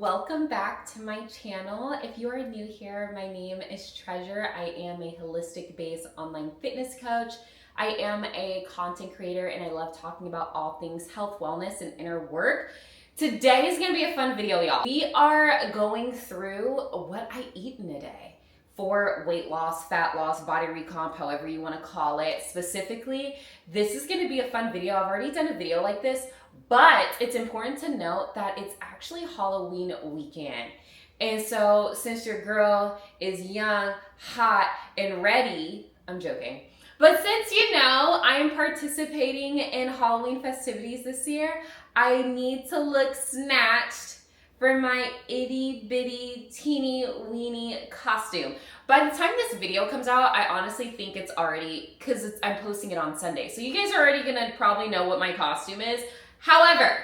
Welcome back to my channel. If you are new here, my name is Treasure. I am a holistic-based online fitness coach. I am a content creator and I love talking about all things health, wellness, and inner work. Today is gonna be a fun video, y'all. We are going through what I eat in a day for weight loss, fat loss, body recomp, however you wanna call it. Specifically, this is gonna be a fun video. I've already done a video like this, but it's important to note that it's actually Halloween weekend. And so since your girl is young, hot, and ready, I'm joking. But since you know I am participating in Halloween festivities this year, I need to look snatched for my itty bitty teeny weeny costume. By the time this video comes out, I honestly think it's already, because I'm posting it on Sunday. So you guys are already gonna probably know what my costume is. However,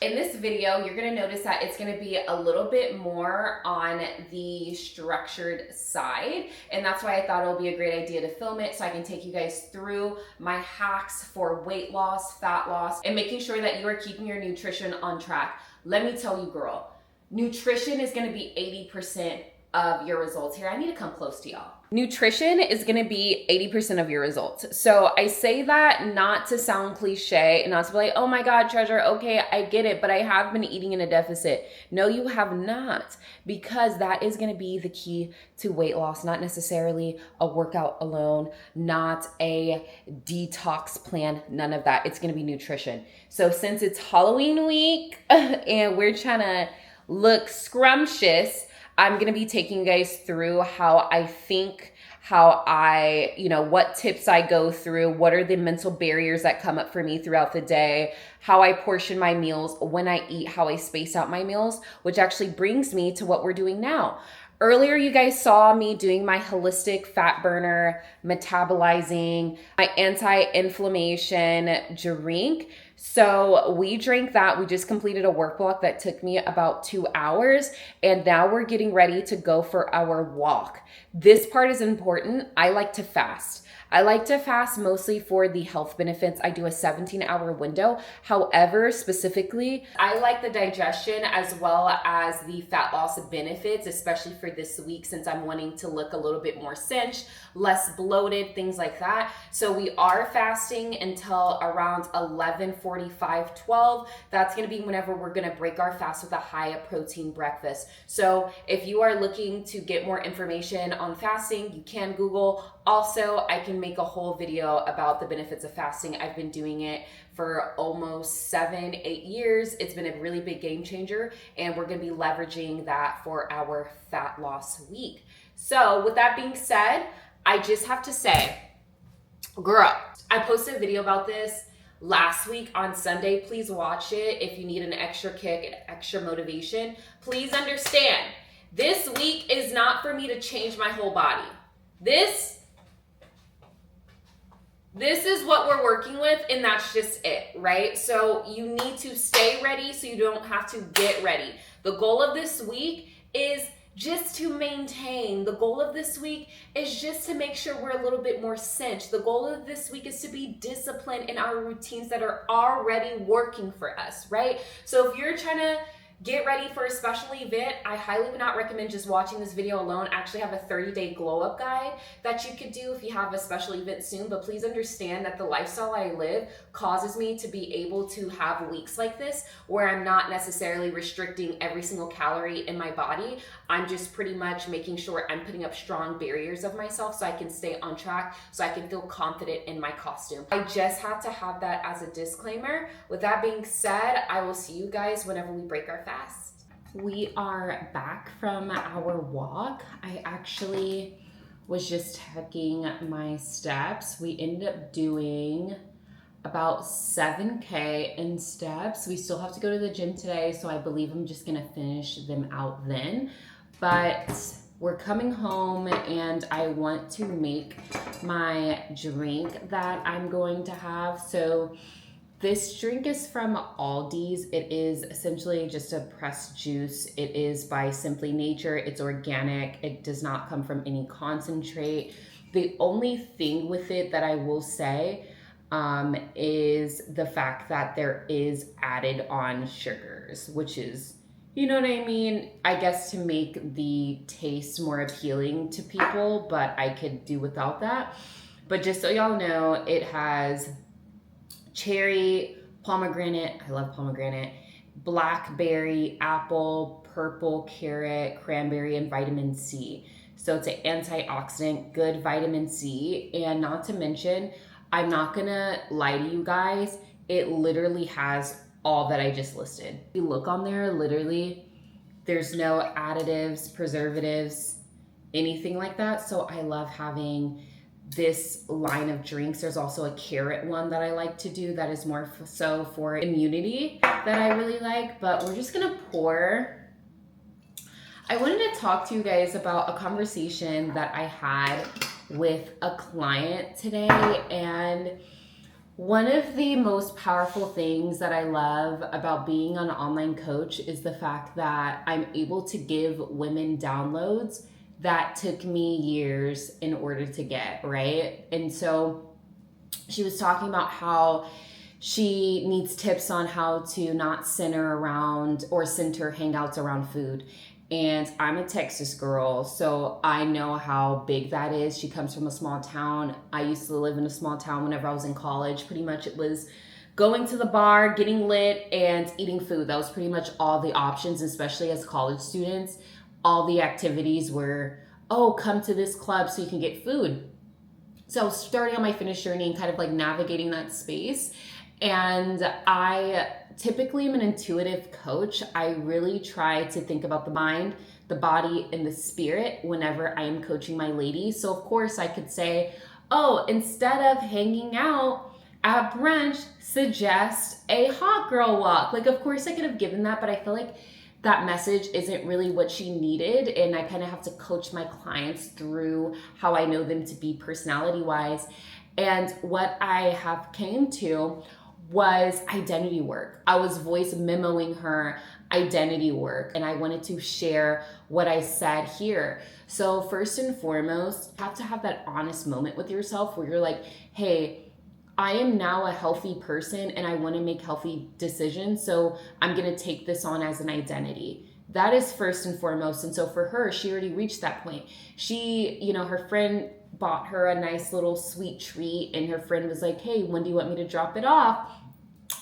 in this video, you're gonna notice that it's gonna be a little bit more on the structured side. And that's why I thought it'll be a great idea to film it so I can take you guys through my hacks for weight loss, fat loss, and making sure that you are keeping your nutrition on track. Let me tell you, girl, nutrition is gonna be 80% of your results here. I need to come close to y'all. Nutrition is gonna be 80% of your results. So I say that not to sound cliche and not to be like, oh my God, Treasure, okay, I get it, but I have been eating in a deficit. No, you have not, because that is gonna be the key to weight loss, not necessarily a workout alone, not a detox plan, none of that. It's gonna be nutrition. So since it's Halloween week and we're trying to look scrumptious, I'm gonna be taking you guys through how I think, what tips I go through, what are the mental barriers that come up for me throughout the day, how I portion my meals, when I eat, how I space out my meals, which actually brings me to what we're doing now. Earlier, you guys saw me doing my holistic fat burner, metabolizing, my anti-inflammation drink. So we drank that. We just completed a workbook that took me about 2 hours. And now we're getting ready to go for our walk. This part is important. I like to fast. I like to fast mostly for the health benefits. I do a 17-hour window. However, specifically, I like the digestion as well as the fat loss benefits, especially for this week since I'm wanting to look a little bit more cinched, less bloated, things like that. So we are fasting until around 11:45, 12. That's gonna be whenever we're gonna break our fast with a high protein breakfast. So if you are looking to get more information on fasting, you can Google. Also, I can make a whole video about the benefits of fasting. I've been doing it for almost 7-8 years. It's been a really big game changer, and we're gonna be leveraging that for our fat loss week. So with that being said, I just have to say, girl, I posted a video about this last week on Sunday. Please watch it if you need an extra kick and extra motivation. Please understand, this week is not for me to change my whole body. This is what we're working with, and that's just it, right? So you need to stay ready so you don't have to get ready. The goal of this week is just to maintain. The goal of this week is just to make sure we're a little bit more cinched. The goal of this week is to be disciplined in our routines that are already working for us, right? So if you're trying to get ready for a special event, I highly would not recommend just watching this video alone. I actually have a 30-day glow up guide that you could do if you have a special event soon. But please understand that the lifestyle I live causes me to be able to have weeks like this where I'm not necessarily restricting every single calorie in my body. I'm just pretty much making sure I'm putting up strong barriers of myself so I can stay on track, so I can feel confident in my costume. I just had to have that as a disclaimer. With that being said, I will see you guys whenever we break our fast. We are back from our walk. I actually was just checking my steps. We ended up doing about 7K in steps. We still have to go to the gym today, so I believe I'm just gonna finish them out then. But we're coming home and I want to make my drink that I'm going to have. So this drink is from Aldi's. It is essentially just a pressed juice. It is by Simply Nature. It's organic. It does not come from any concentrate. The only thing with it that I will say is the fact that there is added on sugars, which is you know what I mean? I guess to make the taste more appealing to people, but I could do without that. But just so y'all know, it has cherry, pomegranate, I love pomegranate, blackberry, apple, purple, carrot, cranberry, and vitamin C. So it's an antioxidant, good vitamin C. And not to mention, I'm not gonna lie to you guys, it literally has all that I just listed. If you look on there, literally, there's no additives, preservatives, anything like that. So I love having this line of drinks. There's also a carrot one that I like to do that is more so for immunity that I really like, but we're just gonna pour. I wanted to talk to you guys about a conversation that I had with a client today, and one of the most powerful things that I love about being an online coach is the fact that I'm able to give women downloads that took me years in order to get, right? And so she was talking about how she needs tips on how to not center around or center hangouts around food. And I'm a Texas girl, so I know how big that is. She comes from a small town. I used to live in a small town whenever I was in college. Pretty much it was going to the bar, getting lit, and eating food. That was pretty much all the options, especially as college students. All the activities were, oh, come to this club so you can get food. So starting on my fitness journey and kind of like navigating that space. And I typically am an intuitive coach. I really try to think about the mind, the body, and the spirit whenever I am coaching my ladies. So of course I could say, oh, instead of hanging out at brunch, suggest a hot girl walk. Like, of course I could have given that, but I feel like that message isn't really what she needed. And I kind of have to coach my clients through how I know them to be personality wise. And what I have came to was identity work. I was voice memoing her identity work, and I wanted to share what I said here. So first and foremost, you have to have that honest moment with yourself where you're like, hey, I am now a healthy person and I want to make healthy decisions. So I'm going to take this on as an identity. That is first and foremost. And so for her, she already reached that point. She, her friend bought her a nice little sweet treat, and her friend was like, hey, when do you want me to drop it off?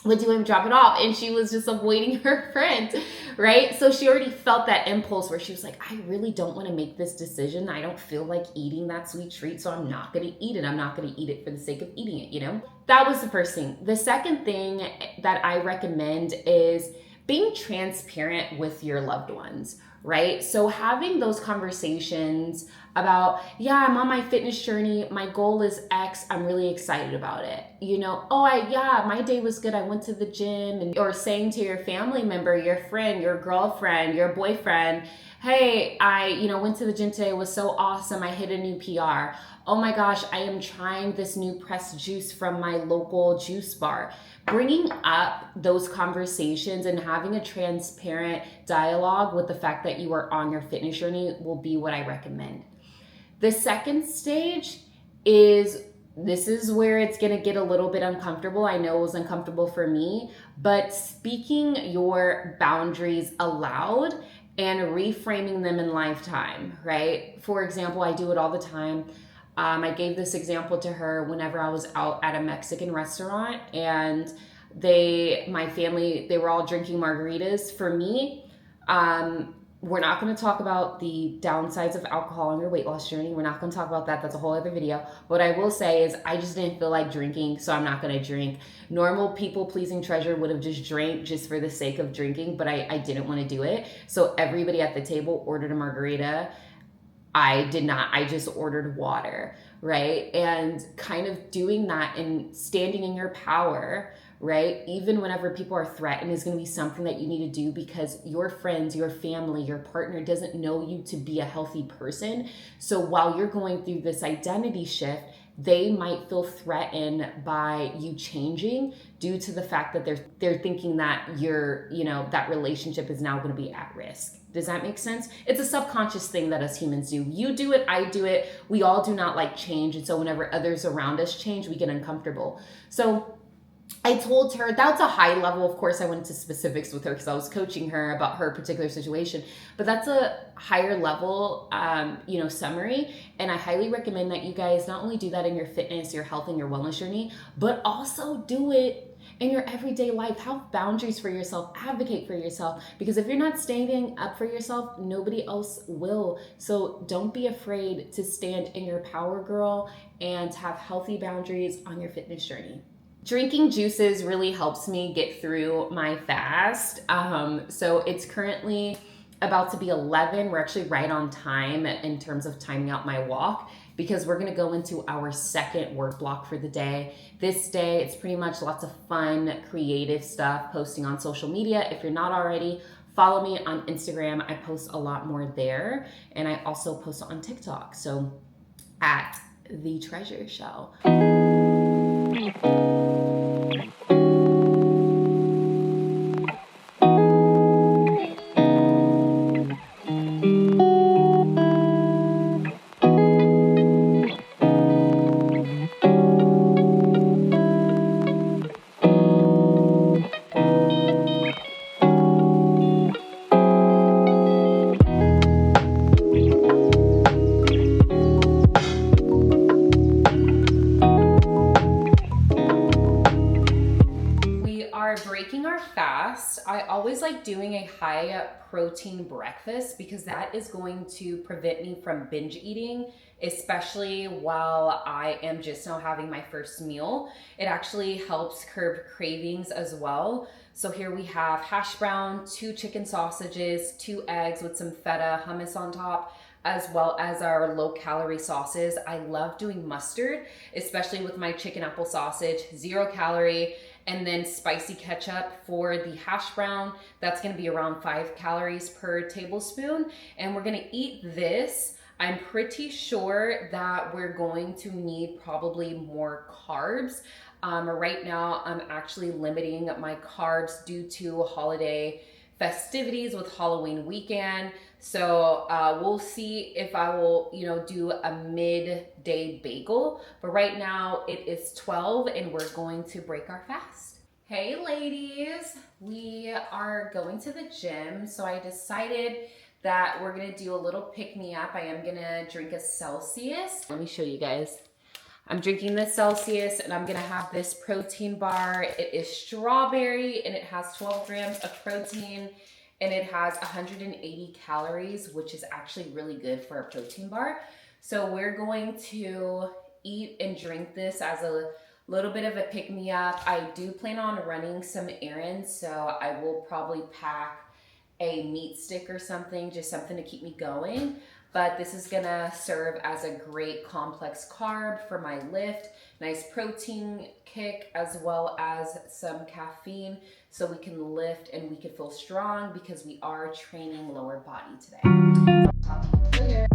When do you want me to drop it off? And she was just avoiding her friend, right? So she already felt that impulse where she was like, I really don't want to make this decision. I don't feel like eating that sweet treat, so I'm not going to eat it. I'm not going to eat it for the sake of eating it, That was the first thing. The second thing that I recommend is being transparent with your loved ones, right? So having those conversations about, yeah, I'm on my fitness journey. My goal is X. I'm really excited about it. My day was good. I went to the gym. Or saying to your family member, your friend, your girlfriend, your boyfriend, hey, I went to the gym today. It was so awesome. I hit a new PR. Oh my gosh, I am trying this new pressed juice from my local juice bar. Bringing up those conversations and having a transparent dialogue with the fact that you are on your fitness journey will be what I recommend. The second stage is, this is where it's going to get a little bit uncomfortable. I know it was uncomfortable for me, but speaking your boundaries aloud and reframing them in lifetime, right? For example, I do it all the time. I gave this example to her whenever I was out at a Mexican restaurant, and my family, they were all drinking margaritas. For me, we're not going to talk about the downsides of alcohol on your weight loss journey. We're not going to talk about that. That's a whole other video. What I will say is I just didn't feel like drinking, so I'm not going to drink. Normal people-pleasing Treasure would have just drank just for the sake of drinking, but I didn't want to do it. So everybody at the table ordered a margarita. I did not. I just ordered water, right? And kind of doing that and standing in your power, right? Even whenever people are threatened is going to be something that you need to do because your friends, your family, your partner doesn't know you to be a healthy person. So while you're going through this identity shift, they might feel threatened by you changing due to the fact that they're thinking that that relationship is now going to be at risk. Does that make sense? It's a subconscious thing that us humans do. You do it, I do it. We all do not like change. And so whenever others around us change, we get uncomfortable. So I told her, that's a high level. Of course, I went into specifics with her because I was coaching her about her particular situation. But that's a higher level, summary. And I highly recommend that you guys not only do that in your fitness, your health, and your wellness journey, but also do it in your everyday life. Have boundaries for yourself. Advocate for yourself. Because if you're not standing up for yourself, nobody else will. So don't be afraid to stand in your power, girl, and have healthy boundaries on your fitness journey. Drinking juices really helps me get through my fast. So it's currently about to be 11. We're actually right on time in terms of timing out my walk because we're gonna go into our second work block for the day. This day, it's pretty much lots of fun, creative stuff, posting on social media. If you're not already, follow me on Instagram. I post a lot more there. And I also post on TikTok. So at The Treasure Show. Breaking our fast. I always like doing a high protein breakfast because that is going to prevent me from binge eating, especially while I am just now having my first meal. It actually helps curb cravings as well. So here we have hash brown, 2 chicken sausages, 2 eggs with some feta, hummus on top, as well as our low calorie sauces. I love doing mustard, especially with my chicken apple sausage, 0 calorie, and then spicy ketchup for the hash brown. That's gonna be around 5 calories per tablespoon. And we're gonna eat this. I'm pretty sure that we're going to need probably more carbs. Right now, I'm actually limiting my carbs due to holiday festivities with Halloween weekend. So we'll see if I will, do a midday bagel. But right now it is 12 and we're going to break our fast. Hey ladies, we are going to the gym. So I decided that we're gonna do a little pick-me-up. I am gonna drink a Celsius. Let me show you guys. I'm drinking this Celsius and I'm gonna have this protein bar. It is strawberry and it has 12 grams of protein and it has 180 calories, which is actually really good for a protein bar. So we're going to eat and drink this as a little bit of a pick-me-up. I do plan on running some errands, so I will probably pack a meat stick or something, just something to keep me going. But this is gonna serve as a great complex carb for my lift, nice protein kick, as well as some caffeine so we can lift and we can feel strong because we are training lower body today. Talk to you later.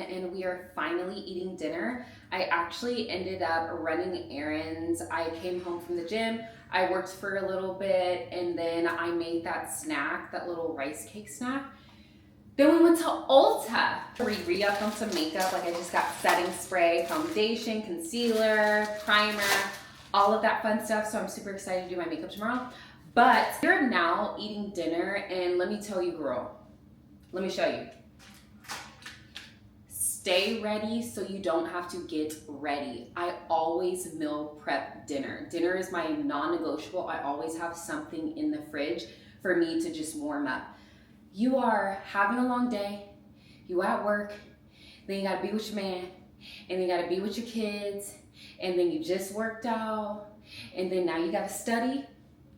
And we are finally eating dinner. I actually ended up running errands. I came home from the gym, I worked for a little bit, and then I made that snack, that little rice cake snack. Then we went to Ulta. Re-up on some makeup, like I just got setting spray, foundation, concealer, primer, all of that fun stuff. So I'm super excited to do my makeup tomorrow. But we're now eating dinner, and let me tell you, girl, let me show you. Stay ready so you don't have to get ready. I always meal prep dinner. Dinner is my non-negotiable. I always have something in the fridge for me to just warm up. You are having a long day, you at work, then you gotta be with your man, and then you gotta be with your kids, and then you just worked out, and then now you gotta study.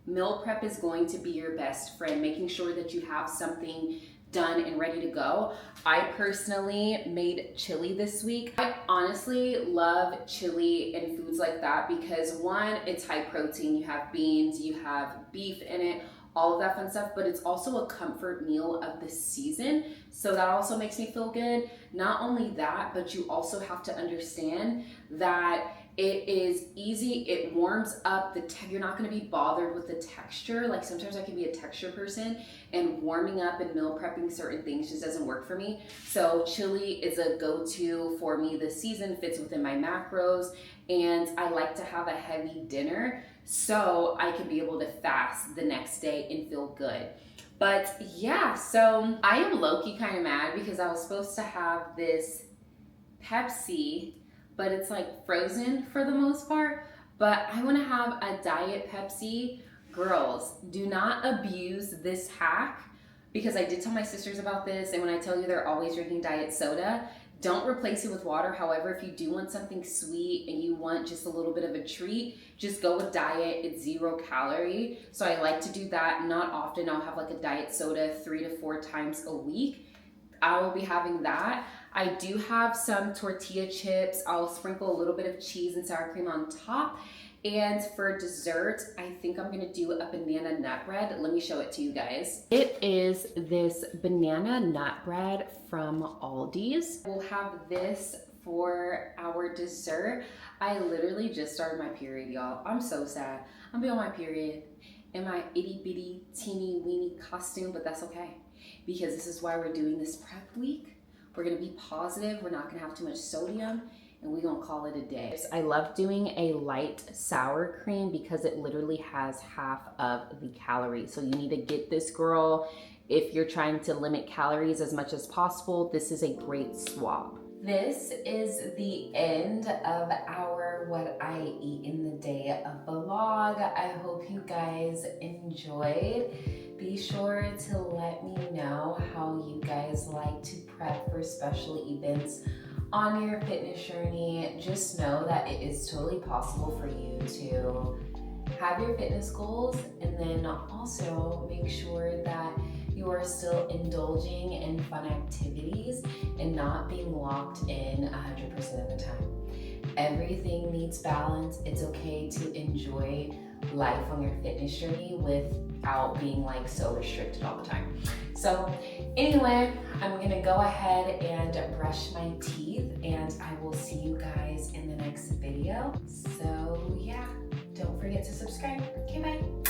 Meal prep is going to be your best friend, making sure that you have something done and ready to go. I personally made chili this week. I honestly love chili and foods like that because one, it's high protein. You have beans, you have beef in it, all of that fun stuff, but it's also a comfort meal of the season. So that also makes me feel good. Not only that, but you also have to understand that it is easy, it warms up you're not gonna be bothered with the texture. Like sometimes I can be a texture person and warming up and meal prepping certain things just doesn't work for me. So chili is a go-to for me this season, fits within my macros, and I like to have a heavy dinner so I can be able to fast the next day and feel good. But yeah, so I am low-key kind of mad because I was supposed to have this Pepsi, but it's like frozen for the most part. But I want to have a diet Pepsi. Girls, do not abuse this hack because I did tell my sisters about this, and when I tell you they're always drinking diet soda, don't replace it with water. However, if you do want something sweet and you want just a little bit of a treat, just go with diet. It's 0 calorie. So I like to do that. Not often. I'll have like a diet soda 3 to 4 times a week. I will be having that. I do have some tortilla chips. I'll sprinkle a little bit of cheese and sour cream on top. And for dessert, I think I'm gonna do a banana nut bread. Let me show it to you guys. It is this banana nut bread from Aldi's. We'll have this for our dessert. I literally just started my period, y'all. I'm so sad. I'm be on my period in my itty bitty teeny weeny costume, but that's okay because this is why we're doing this prep week. We're gonna be positive. We're not gonna have too much sodium, and we're gonna call it a day. I love doing a light sour cream because it literally has half of the calories. So you need to get this, girl. If you're trying to limit calories as much as possible, this is a great swap. This is the end of our what I eat in the day vlog. I hope you guys enjoyed. Be sure to let me know how you guys like to prep for special events on your fitness journey. Just know that it is totally possible for you to have your fitness goals and then also make sure that you are still indulging in fun activities and not being locked in 100% of the time. Everything needs balance. It's okay to enjoy life on your fitness journey without being like so restricted all the time. So anyway, I'm gonna go ahead and brush my teeth and I will see you guys in the next video. So yeah, don't forget to subscribe. Okay, bye.